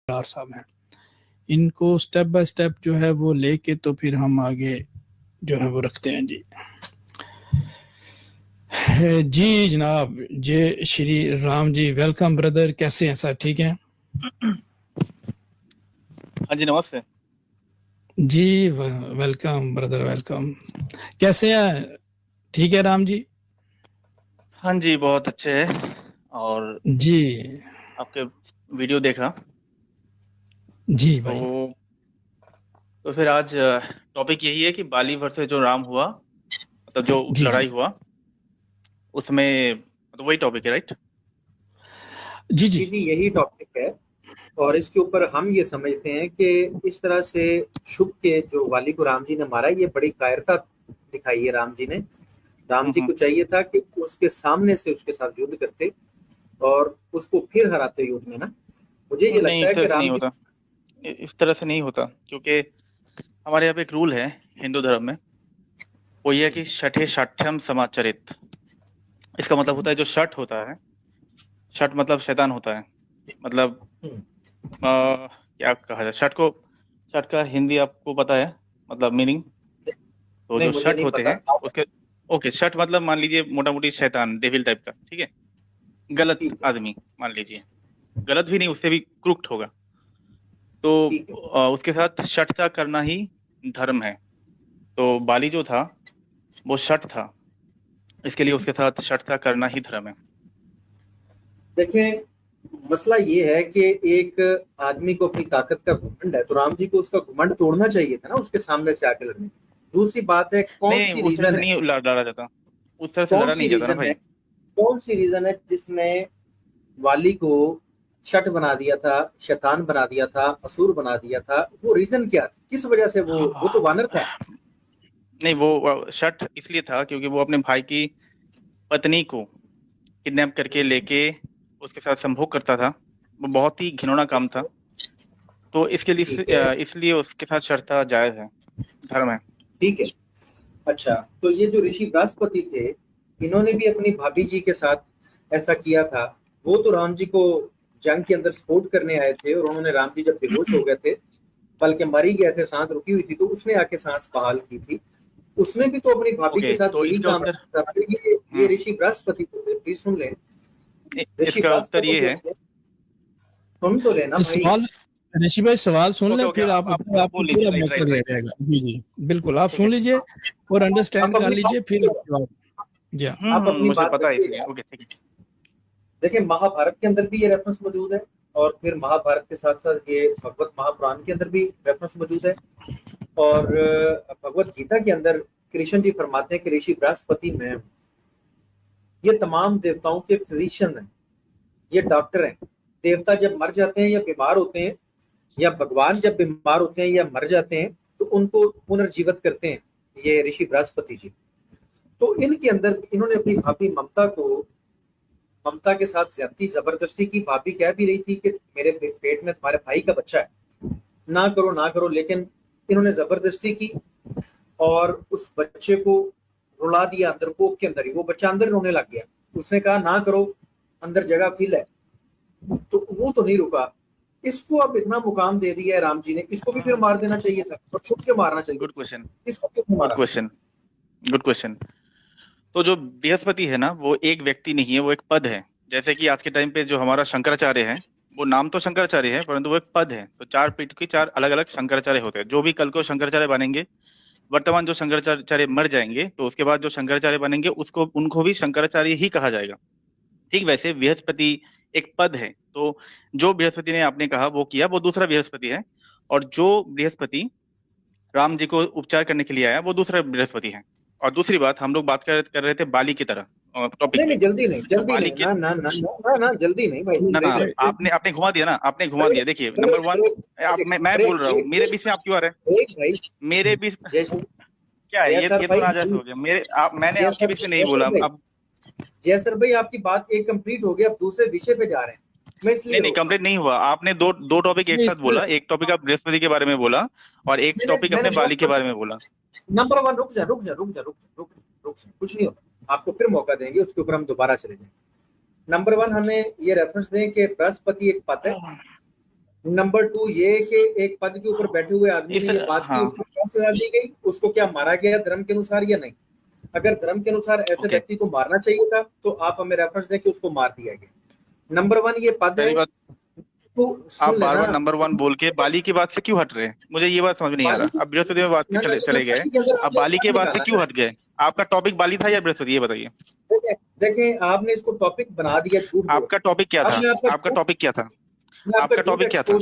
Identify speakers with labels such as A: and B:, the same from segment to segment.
A: सरकार साहब हैं, इनको स्टेप बाय स्टेप जो है वो लेके तो फिर हम आगे जो है वो रखते हैं जी। जी जनाब, जय श्री राम जी। वेलकम ब्रदर, कैसे हैं सर? ठीक हैं
B: हाँ जी, नमस्ते
A: जी। Welcome brother, welcome. कैसे हैं? ठीक है राम जी?
B: हाँ जी, बहुत अच्छे है। और
A: जी
B: आपके वीडियो देखा
A: जी
B: तो
A: भाई।
B: फिर आज टॉपिक यही है कि बाली वर्सेस जो राम हुआ, मतलब जो
A: जी
B: लड़ाई
A: जी
B: हुआ उसमें, मतलब वही टॉपिक है, राइट?
A: जी जी
C: जी जी, यही टॉपिक है। और इसके ऊपर हम ये समझते हैं कि इस तरह से शुभ के जो वाली को राम जी ने मारा, ये बड़ी कायरता दिखाई है राम जी ने। राम जी को चाहिए था कि उसके सामने से उसके साथ युद्ध करते और उसको फिर हराते युद्ध में ना। मुझे ये
B: नहीं,
C: लगता
B: इस
C: है
B: तरह
C: कि
B: से नहीं
C: राम जी
B: होता। इस तरह से नहीं होता, क्योंकि हमारे यहाँ पे एक रूल है हिंदू धर्म में। वो ये है कि शठे शाठ्यम समाचरित। इसका मतलब होता है, जो शठ होता है, शठ मतलब शैतान होता है। मतलब क्या कहा जाए शठ को? शठ का हिंदी आपको पता है, मतलब मीनिंग? तो
C: नहीं,
B: जो
C: मुझे
B: शठ
C: नहीं
B: होते
C: पता।
B: हैं उसके, ओके, शठ मतलब मान लीजिए मोटा मोटी शैतान, डेविल टाइप का, ठीक है? गलत
C: ठीक है,
B: आदमी मान लीजिए, गलत भी नहीं, उससे भी क्रुक्ट होगा। तो
C: ठीक है।
B: उसके साथ शठ करना ही धर्म है। तो बाली जो था वो शठ था, इसके लिए उसके साथ शठ करना ही धर्म है।
C: देखिए, मसला ये है कि एक आदमी को अपनी ताकत का घमंड है, तो राम जी को उसका घमंड तोड़ना चाहिए था ना, उसके सामने से आके लड़ने। दूसरी बात है,
B: नहीं
C: कौन
B: नहीं,
C: सी
B: उस तरह
C: रीजन
B: से
C: है,
B: नहीं लड़ा जाता, उस तरह से
C: कौन
B: लड़ा
C: सी
B: नहीं जाता ना
C: रीजन है,
B: भाई।
C: कौन सी रीजन है जिसने वाली को शठ बना दिया था, शैतान बना दिया था, असुर बना दिया था? वो रीजन क्या था? किस वजह से वो तो वानर था।
B: नहीं, वो शठ इसलिए था क्योंकि वो अपने भाई की पत्नी को किडनैप करके लेके उसके साथ संभोग करता था। वो बहुत ही घिनौना काम था। तो इसके लिए,
C: ठीक है,
B: इसलिए उसके साथ शर्ता जायज है, धर्म है।
C: ठीक है। अच्छा, तो ये जो ऋषि बृहस्पति थे, इन्होंने भी अपनी भाभी जी के साथ ऐसा किया था। वो तो राम जी को जंग के अंदर सपोर्ट करने आए थे, और उन्होंने राम जी जब बेहोश हो गए थे, बल्कि मर ही गए थे, सांस रुकी हुई थी, तो उसने आके सांस बहाल की थी। उसने भी तो अपनी भाभी के
B: ओके,
C: साथ
B: तो
C: यही
B: इसके
C: काम
B: उत्तर,
C: किया था। ये
B: हम्म,
C: ऋषि बृहस्पति थे, प्लीज सुन लें। ऋषि
B: इसका उत्तर
C: बृहस्पति
B: ये
C: जो
B: है।
C: थे, सुन तो लेना भाई।
A: सवाल, ऋषि भाई सवाल सुन
B: ओके
A: ले,
B: ओके,
A: फिर
B: आप
A: आपको
B: बोल लीजिए,
A: पूरा
B: राइट
A: मौका
B: राइट
A: दिया
B: राइट।
A: जाएगा। जी जी बिल्कुल, आप
B: ठीक
A: सुन
B: है, ठीक
A: लीजिए
B: है।
A: और
C: आप
A: अंडरस्टैंड कर
C: अपनी
A: लीजिए,
C: बात
A: फिर आप
C: रखिएगा,
A: जवाब। जी हाँ।
C: आप अपनी
B: मुझे
C: बात
B: पता है इसलिए,
C: रखिएगा।
B: ओके, ठीक है।
C: देखिए, महाभारत के अंदर भी ये रेफरेंस मौजूद है, और फिर महाभारत के साथ साथ ये भगवत महापुराण के अंदर भी रेफरेंस मौजूद है। और भगवत गीता के अंदर कृष्ण जी फरमाते हैं कि ऋषि बृहस्पति में ये तमाम देवताओं के फिजिशियन हैं, ये डॉक्टर हैं। देवता जब मर जाते हैं या बीमार होते हैं, या भगवान जब बीमार होते हैं या मर जाते हैं, तो उनको पुनर्जीवित करते हैं ये ऋषि बृहस्पति जी। तो इनके अंदर इन्होंने अपनी भाभी ममता के साथ ज्यादती जबरदस्ती की। भाभी कह भी रही थी कि मेरे पेट में तुम्हारे भाई का बच्चा है, ना करो ना करो, लेकिन इन्होंने जबरदस्ती की और उस बच्चे को रुला दिया अंदर, कोख के अंदर ही वो बच्चा अंदर रोने लग गया। उसने कहा ना करो, अंदर जगह फिल है। तो वो तो नहीं रुका, इसको अब इतना मुकाम दे दिया है राम जी ने, इसको भी फिर मार देना चाहिए था, और छुप के मारना चाहिए
B: गुड
C: था।
B: क्वेश्चन,
C: इसको क्यों
B: गुड
C: मारा?
B: Question, good question. तो जो बृहस्पति है ना, वो एक व्यक्ति नहीं है, वो एक पद है। जैसे कि आज के टाइम पे जो हमारा शंकराचार्य है, वो नाम तो शंकराचार्य है, परंतु वो एक पद है। तो चार पीठ के चार अलग अलग शंकराचार्य होते हैं। जो भी कल को शंकराचार्य बनेंगे, वर्तमान जो शंकराचार्य मर जाएंगे, तो उसके बाद जो शंकराचार्य बनेंगे उसको, उनको भी शंकराचार्य ही कहा जाएगा। ठीक वैसे बृहस्पति एक पद है। तो जो बृहस्पति ने आपने कहा वो किया, वो दूसरा बृहस्पति है। और जो बृहस्पति राम जी को उपचार करने के लिए आया, वो दूसरा बृहस्पति है। और दूसरी बात, हम लोग बात कर रहे थे बाली की तरह टॉपिक
C: नहीं
B: पे।
C: नहीं, जल्दी नहीं,
B: तो
C: जल्दी
B: बाली
C: नहीं,
B: के,
C: ना ना ना ना ना ना, जल्दी नहीं भाई।
B: ना ना,
C: ब्रेक ले,
B: आपने आपने घुमा दिया ना, आपने घुमा
C: ब्रेक
B: दिया। देखिए, नंबर
C: ब्रेक
B: वन, आप,
C: ब्रेक
B: मैं बोल
C: ब्रेक
B: रहा हूँ, मेरे
C: ब्रेक
B: बीच में आप क्यों आ रहे
C: ब्रेक भाई।
B: हैं? मेरे बीच
C: जय
B: क्या है
C: जय
B: ये?
C: सर
B: ये तो
C: भाई,
B: नाजायज हो गया। मेरे आप, मैंने
C: जय
B: आपके
C: सर,
B: बीच में नहीं
C: जय सर
B: बोला
C: भाई,
B: अब।
C: जय सर भाई, आपकी बात एक कंप्लीट हो गई, अब दूसरे विषय पे जा रहे हैं, मैं इसलिए
B: नहीं नहीं,
C: रोक रहा हूँ।
B: कंप्लीट नहीं हुआ। आपने दो दो टॉपिक एक
A: नहीं,
B: साथ बोला। एक टॉपिक आप बृहस्पति के बारे में बोला, और एक
C: मैंने
B: टॉपिक
C: मैंने
B: अपने बाली के बारे
C: बृहस्पति,
B: में बोला।
C: नंबर वन, रुक जा रुक जा रुक जा रुक जा रुक रुक जा, कुछ नहीं होता, आपको फिर मौका देंगे, उसके ऊपर हम दोबारा चले जाएंगे। नंबर वन, हमें ये रेफरेंस दें कि बृहस्पति एक पद है, नंबर 2 ये कि एक पद के ऊपर बैठे हुए आदमी ने ये बात की, उसको क्या सजा दी गई, उसको क्या मारा गया धर्म के अनुसार या नहीं? अगर धर्म के अनुसार ऐसे व्यक्ति को मारना चाहिए था तो आप हमें रेफरेंस दें कि उसको मार दिया गया। नंबर 1 ये पद है।
B: तो आप बार बार नंबर 1 बोल के बाली की बात से क्यों हट रहे हैं? मुझे ये बात समझ नहीं आ रहा। अब बृहस्पति में बात चले गए, अब बाली के बात से क्यों हट गए? आपका टॉपिक बाली था या बृहस्पति, ये बताइए।
C: देखिए आपने इसको टॉपिक बना दिया, झूठ।
B: आपका टॉपिक क्या था? आपका टॉपिक क्या था? आपका टॉपिक क्या था?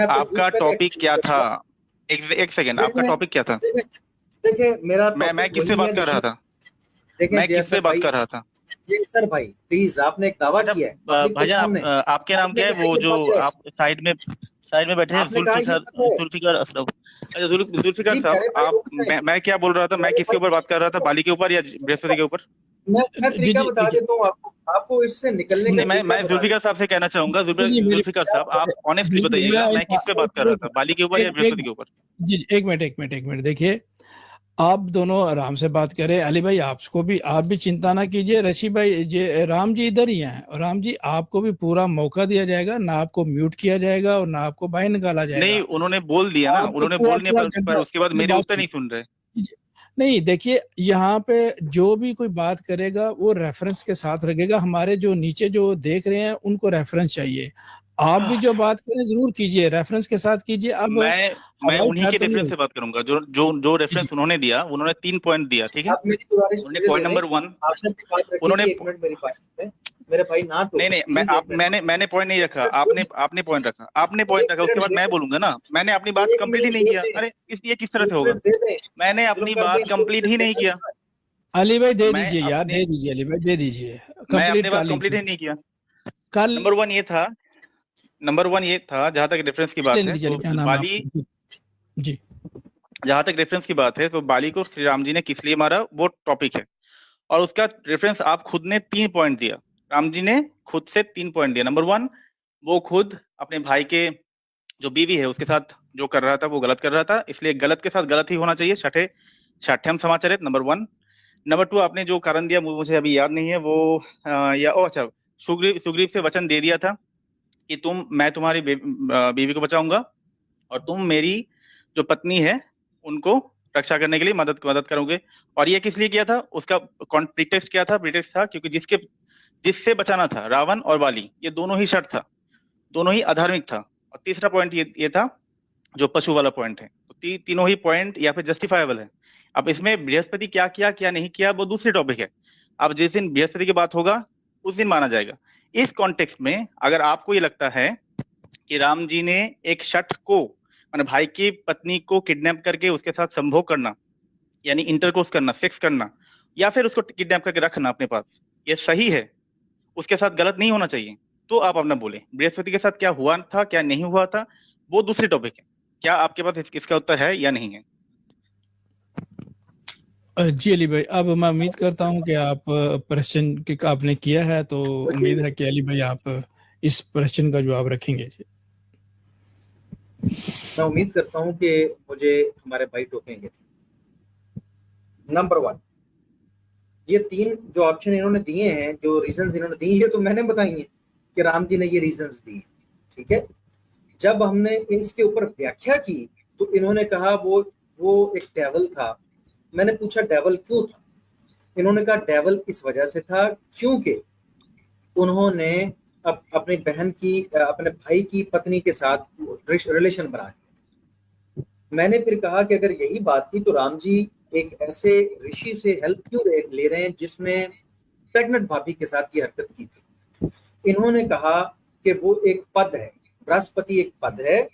B: आपका टॉपिक क्या था? एक सेकेंड, आपका टॉपिक क्या था?
C: देखिए मेरा
B: मैं किससे बात कर रहा था? मैं किससे बात कर रहा था?
C: सर भाई प्लीज, आपने एक दावा किया है
B: भाईजान, आपके नाम क्या है? वो जो आप साइड में बैठे हैं, जुल्फिकार असलम। अच्छा जुल्फिकार साहब, आप मैं क्या बोल रहा था? मैं किसके ऊपर बात कर रहा था? बाली के ऊपर या बृहस्पति के ऊपर?
C: मैं तरीका बता देता हूँ आपको इससे निकलने का।
B: मैं जुल्फिकार साहब से कहना चाहूंगा, जुल्फिकार साहब आप ऑनेस्टली बताइएगा, मैं किस पे बात कर रहा था, बाली के ऊपर या बृहस्पति के ऊपर?
A: जी एक मिनट देखिए, आप दोनों आराम से बात करें। अली भाई आप भी चिंता ना कीजिए। रशीद भाई राम जी इधर ही हैं, और राम जी आपको भी पूरा मौका दिया जाएगा, ना आपको म्यूट किया जाएगा और ना आपको बाहर निकाला जाएगा।
B: नहीं, उन्होंने बोल दिया ना, उन्होंने बोलने पर उसके बाद मेरे उत्तर नहीं सुन रहे।
A: नहीं देखिए, यहाँ पे जो भी कोई बात करेगा वो रेफरेंस के साथ रखेगा। हमारे जो नीचे जो देख रहे हैं उनको रेफरेंस चाहिए। आप भी जो बात करें जरूर कीजिए, रेफरेंस के साथ कीजिए। अब
B: मैं उन्हीं के रेफरेंस से बात करूंगा जो रेफरेंस उन्होंने दिया। उन्होंने 3 पॉइंट दिया, ठीक है। उन्होंने पॉइंट नंबर 1 उन्होंने
C: मेरे भाई ना तो
B: नहीं मैंने पॉइंट नहीं रखा, आपने पॉइंट रखा, आपने पॉइंट रखा, उसके बाद मैं बोलूंगा ना। मैंने अपनी बात कंप्लीट ही नहीं किया। अरे ये किस तरह से होगा? मैंने अपनी बात कंप्लीट ही नहीं किया।
A: अली भाई दे दीजिए यार, दे दीजिए अली भाई, दे दीजिए।
B: मैं अपनी बात कंप्लीट ही नहीं किया।
A: कल
B: नंबर वन ये था जहां तक रेफरेंस की बात है तो बाली
A: जी,
B: जहां तक रेफरेंस की बात है तो बाली को श्री राम जी ने किस लिए मारा वो टॉपिक है, और उसका रेफरेंस आप खुद ने 3 पॉइंट दिया। राम जी ने खुद से 3 पॉइंट दिया। नंबर 1, वो खुद अपने भाई के जो बीवी है उसके साथ जो कर रहा था वो गलत कर रहा था, इसलिए गलत के साथ गलत ही होना चाहिए, शाठ्यम समाचरित। नंबर 1। नंबर 2, आपने जो कारण दिया मुझे अभी याद नहीं है वो अच्छा, सुग्रीव से वचन दे दिया था कि मैं तुम्हारी बीवी को बचाऊंगा और तुम मेरी जो पत्नी है उनको रक्षा करने के लिए मदद करोगे। और ये किस लिए किया था? उसका प्रीटेक्स्ट क्या था? प्रीटेक्स्ट था क्योंकि जिससे बचाना था, रावण और बाली, ये दोनों ही शर्त था, दोनों ही अधार्मिक था। और तीसरा पॉइंट ये था जो पशु वाला पॉइंट है। तो तीनों ही पॉइंट या फिर जस्टिफाइबल है। अब इसमें बृहस्पति क्या किया क्या नहीं किया वो दूसरी टॉपिक है। अब जिस दिन बृहस्पति की बात होगा उस दिन माना जाएगा। इस कॉन्टेक्स्ट में अगर आपको ये लगता है कि राम जी ने एक शठ को, माने भाई की पत्नी को किडनैप करके उसके साथ संभोग करना, यानी इंटरकोर्स करना, सेक्स करना, या फिर उसको किडनैप करके रखना अपने पास, ये सही है, उसके साथ गलत नहीं होना चाहिए, तो आप अपना बोले। बृहस्पति के साथ क्या हुआ था क्या नहीं हुआ था वो दूसरी टॉपिक है। क्या आपके पास इसका उत्तर है या नहीं है?
A: जी अली भाई, अब मैं उम्मीद करता हूं कि आप प्रश्न आपने किया है, तो उम्मीद है कि अली भाई आप इस प्रश्न का जवाब रखेंगे। जी
C: मैं उम्मीद करता हूं कि मुझे हमारे भाई टोकेंगे। नंबर 1, ये 3 जो ऑप्शन इन्होंने दिए हैं, जो रीजंस इन्होंने दिए हैं, तो मैंने बताई हैं कि राम जी ने ये रीजंस दिए, ठीक है। जब हमने इसके ऊपर व्याख्या की तो इन्होंने कहा वो एक डेविल था। मैंने पूछा डेविल क्यों था? इन्होंने कहा डेविल इस वजह से था क्योंकि उन्होंने अपनी बहन की, अपने भाई की पत्नी के साथ रिलेशन बना लिया। मैंने फिर कहा कि अगर यही बात थी तो राम जी एक ऐसे ऋषि से हेल्प क्यों ले रहे हैं जिसने प्रेग्नेंट भाभी के साथ ये हरकत की थी? इन्होंने कहा कि वो एक पद है, बृहस्पति एक पद है,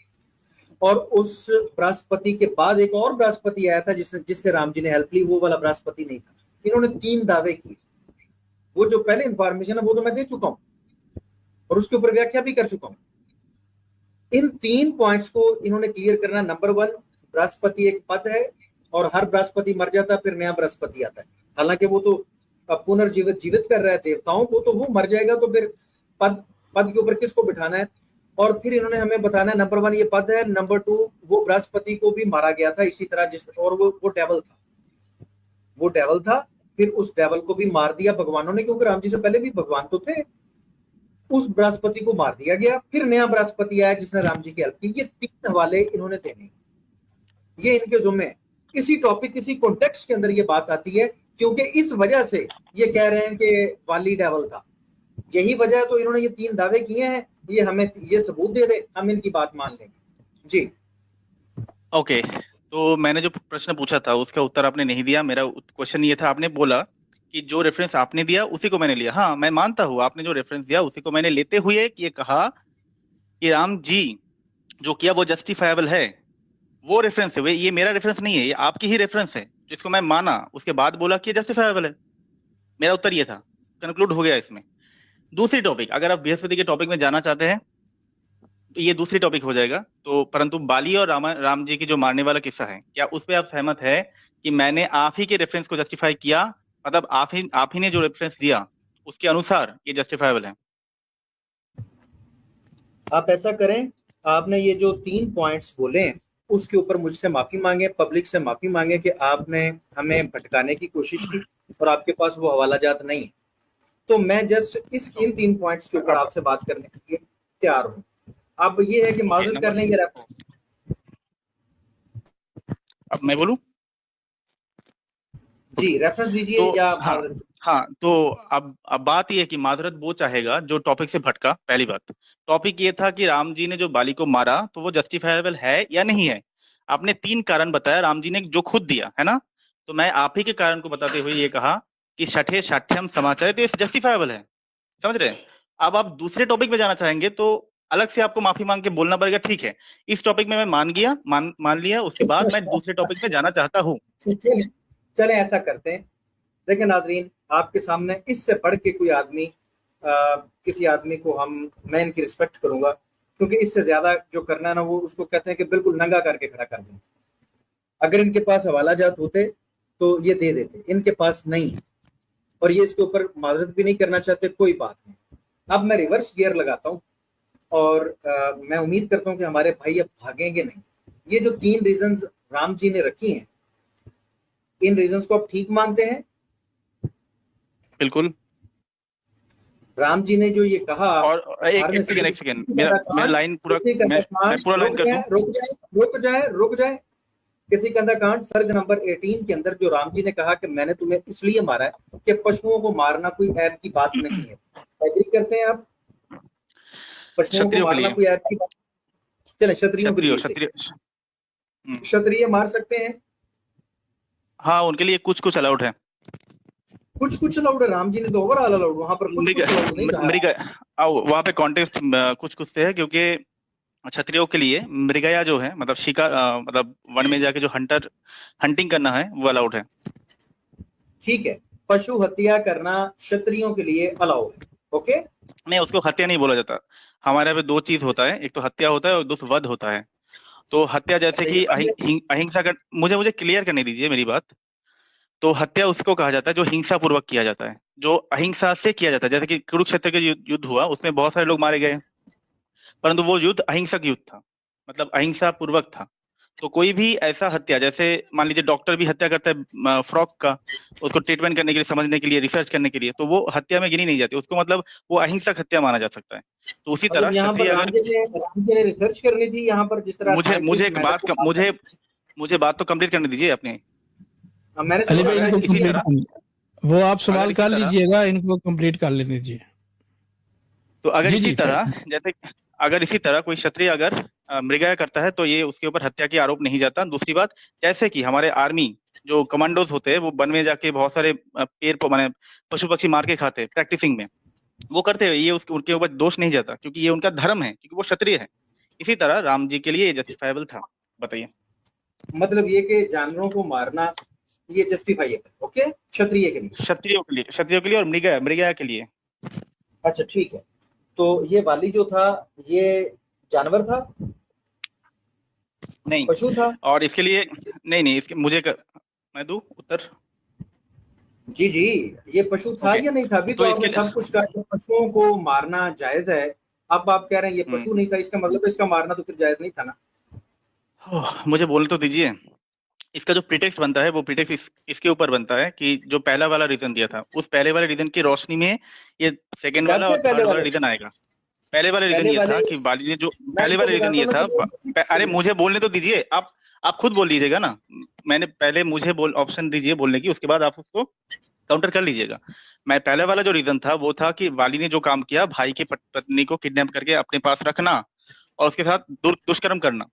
C: और उस बृहस्पति के बाद एक और बृहस्पति आया था जिससे राम जी ने हेल्प ली, वो वाला बृहस्पति नहीं था। इन्होंने 3 दावे किए। वो जो पहले इंफॉर्मेशन है वो तो मैं दे चुका हूं और उसके ऊपर व्याख्या भी कर चुका हूं। इन 3 पॉइंट्स को इन्होंने क्लियर करना। नंबर 1, बृहस्पति एक पद है और हर बृहस्पति मर जाता है, फिर नया बृहस्पति आता है। हालांकि वो तो पुनर्जीवित कर रहा है देवताओं को, तो वो मर जाएगा तो फिर पद के ऊपर किसको बिठाना है? और फिर इन्होंने हमें बताना है, नंबर 1 ये पद है, नंबर 2 वो बृहस्पति को भी मारा गया था इसी तरह और वो डेविल था। फिर उस डेविल को भी मार दिया भगवानों ने, क्योंकि राम जी से पहले भी भगवान तो थे। उस बृहस्पति को मार दिया गया, फिर नया बृहस्पति आया जिसने राम जी की हेल्प की। ये 3 हवाले इन्होंने देने, ये इनके जुम्मे। इसी टॉपिक, इसी कॉन्टेक्स्ट के अंदर ये बात आती है, क्योंकि इस वजह से ये कह रहे हैं कि वाली डेवल था। यही वजह है, तो इन्होंने ये 3 दावे किए हैं। ये हमें ये सबूत दे दे, हम इनकी बात मान लेंगे जी।
B: ओके, तो मैंने जो प्रश्न पूछा था उसका उत्तर आपने नहीं दिया। मेरा क्वेश्चन ये था, आपने बोला कि जो रेफरेंस आपने दिया उसी को मैंने लिया। हाँ, मैं मानता हूँ आपने जो रेफरेंस दिया उसी को मैंने लेते हुए ये कहा कि राम जी जो किया वो जस्टिफाइबल है। वो रेफरेंस है, ये मेरा रेफरेंस नहीं है, ये आपकी ही रेफरेंस है जिसको मैं माना, उसके बाद बोला कि जस्टिफाइबल है। मेरा उत्तर ये था, कंक्लूड हो गया इसमें। दूसरी टॉपिक, अगर आप बृहस्पति के टॉपिक में जाना चाहते हैं तो ये दूसरी टॉपिक हो जाएगा। तो परंतु बाली और राम जी की जो मारने वाला किस्सा है, क्या उस पर आप सहमत है कि मैंने आप ही के रेफरेंस को जस्टिफाई किया, मतलब आप ही ने जो रेफरेंस दिया उसके अनुसार ये जस्टिफाइबल है?
C: आप ऐसा करें, आपने ये जो 3 पॉइंट्स बोले उसके ऊपर मुझसे माफी मांगे, पब्लिक से माफी मांगे कि आपने हमें भटकाने की कोशिश की और आपके पास वो हवाला जात नहीं है। तो मैं जस्ट इन 3 पॉइंट्स के ऊपर आपसे बात करने के लिए तैयार हूँ। अब ये है कि माजूद कर लें ये रेफरेंस।
B: अब मैं बोलूं
C: जी, रेफरेंस दीजिए
B: तो
C: या
B: हाँ, तो अब बात ये है कि माजरत वो चाहेगा जो टॉपिक से भटका। पहली बात, टॉपिक ये था कि राम जी ने जो बाली को मारा तो वो जस्टिफाइबल है या नहीं है। आपने 3 कारण बताया राम जी ने जो खुद दिया है ना, तो मैं आप ही के कारण को बताते हुए ये कहा कि छठे साठ्यम समाचार तो ये जस्टिफाइबल है। समझ रहे हैं? अब आप दूसरे टॉपिक में जाना चाहेंगे तो अलग से आपको माफी मांग के बोलना पड़ेगा। ठीक है, इस टॉपिक में मैं मान लिया, उसके बाद मैं दूसरे टॉपिक में जाना चाहता हूँ।
C: चले ऐसा करते हैं। देखिए नाजरीन, आपके सामने इससे बढ़ के कोई आदमी, किसी आदमी को मैं इनकी रिस्पेक्ट करूंगा, क्योंकि इससे ज्यादा जो करना है ना वो उसको कहते हैं कि बिल्कुल नंगा करके खड़ा कर दें। अगर इनके पास हवाला जात होते तो ये दे देते, इनके पास नहीं है और ये इसके ऊपर माजरत भी नहीं करना चाहते, कोई बात नहीं। अब मैं रिवर्स गियर लगाता हूँ और मैं उम्मीद करता हूँ कि हमारे भाई अब भागेंगे नहीं। ये जो 3 रीजंस राम जी ने रखी हैं, इन रीजंस को आप ठीक मानते हैं?
B: बिल्कुल।
C: राम जी ने जो ये कहा,
B: और एक सेकंड, मेरा लाइन पूरा, मैं पूरा लाइन कर दूं।
C: रुक जाए। किसी कांड सर्ग नंबर 18 के अंदर जो राम जी ने कहा कि मैंने तुम्हें इसलिए मारा है कि पशुओं को मारना कोई ऐप की बात नहीं है। एग्री करते हैं आप? पशुओं को मारना कोई ऐप की बात? चले, क्षत्रियों के लिए क्षत्रिय मार सकते हैं?
B: हाँ, उनके लिए कुछ अलाउड है।
C: कुछ अलाउड है। राम जी ने तो ओवरऑल अलाउड, वहां पर कुछ अलाउड नहीं कहा।
B: वहां पे कॉन्टेक्स्ट कुछ से है, क्योंकि क्षत्रियों के लिए मृगया जो है, मतलब शिकार, मतलब वन में जाके जो हंटिंग करना है वो अलाउड है।
C: ठीक है, पशु हत्या करना क्षत्रियों के लिए अलाउ है। ओके,
B: नहीं, उसको हत्या नहीं बोला जाता। हमारे यहाँ पे 2 चीज होता है, एक तो हत्या होता है और दूसरा वध होता है। तो हत्या जैसे कि अहिंसा कर, मुझे क्लियर करने दीजिए मेरी बात। तो हत्या उसको कहा जाता है जो हिंसा पूर्वक किया जाता है, जो अहिंसा से किया जाता है। जैसे कि कुरुक्षेत्र के युद्ध हुआ, उसमें बहुत सारे लोग मारे गए, परंतु वो युद्ध अहिंसक युद्ध था, मतलब अहिंसा पूर्वक था। तो कोई भी ऐसा हत्या, जैसे मान लीजिए डॉक्टर भी हत्या करता है फ्रॉक का, उसको ट्रीटमेंट करने के लिए, समझने के लिए, रिसर्च करने के लिए, तो वो हत्या में गिनी नहीं जाती, उसको मतलब वो अहिंसक हत्या माना जा सकता है। तो उसी तरह क्षत्रिय,
C: राम जी ने रिसर्च करनी थी यहाँ पर, जिस तरह
B: मुझे बात तो कंप्लीट करने दीजिए अपने।
A: वो आप सवाल कर लीजिएगा, इनको कंप्लीट कर लेने दीजिए।
B: तो अगर इसी तरह कोई क्षत्रिय अगर मृगया करता है तो ये उसके ऊपर हत्या की आरोप नहीं जाता। दूसरी बात, जैसे कि हमारे आर्मी जो कमांडोज होते हैं वो वन में जाके बहुत सारे माने पशु पक्षी मार के खाते हैं प्रैक्टिसिंग में, वो करते हुए ये उनके ऊपर दोष नहीं जाता, क्योंकि ये उनका धर्म है, क्योंकि वो क्षत्रिय है। इसी तरह राम जी के लिए ये जस्टिफाइबल था। बताइए।
C: मतलब ये कि जानवरों को मारना ये जस्टिफाइबल, ओके, क्षत्रिय के लिए,
B: क्षत्रियों के लिए और मृगया के लिए।
C: अच्छा, ठीक है। तो ये वाली जो था ये जानवर था?
B: नहीं,
C: पशु था।
B: और इसके लिए नहीं, इसके मैं दूं उत्तर?
C: जी, ये पशु था या नहीं था? अभी तो आपने सब कुछ कहा, पशुओं को मारना जायज है। अब आप कह रहे हैं ये पशु नहीं था, इसका मतलब इसका मारना तो फिर जायज नहीं था ना?
B: मुझे बोलने तो दीजिए। इसका जो प्रीटेक्स्ट बनता है वो प्रीटेक्स्ट इसके ऊपर बनता है कि जो पहला वाला रीजन दिया था उस पहले वाले रीजन की रोशनी में ये सेकंड वाला और
C: पहले
B: थर्ड वाला
C: वाले
B: रीजन आएगा। पहले वाला रीजन
C: पहले
B: ये था
C: वाले
B: कि बाली ने जो
C: मैं
B: पहले
C: आपको
B: वाला रीजन ये
C: बताता हूँ
B: था। अरे मुझे बोलने तो दीजिए, आप खुद बोल लीजिएगा ना। मैंने पहले मुझे ऑप्शन दीजिए बोलने की, उसके बाद आप उसको काउंटर कर लीजिएगा। मैं पहले वाला जो रीजन था वो था कि वाली ने जो काम किया भाई की पत्नी को किडनैप करके अपने पास रखना और उसके साथ दुष्कर्म करना,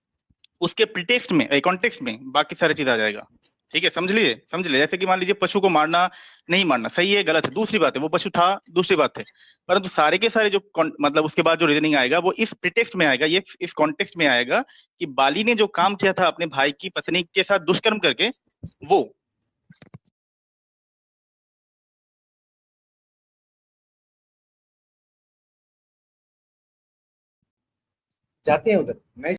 B: उसके प्रीटेक्स्ट में कॉन्टेक्स्ट में बाकी सारी चीज आ जाएगा। ठीक है, समझ लिए। जैसे कि मान लीजिए पशु को मारना नहीं मारना सही है गलत है दूसरी बात है, वो पशु था दूसरी बात है, परंतु सारे के सारे जो मतलब उसके बाद जो रीजनिंग आएगा वो इस प्रीटेक्स्ट में आएगा, ये इस कॉन्टेक्स्ट में आएगा कि बाली ने जो काम किया था अपने भाई की पत्नी के साथ दुष्कर्म करके वो।
C: जाते हैं उधर। मैं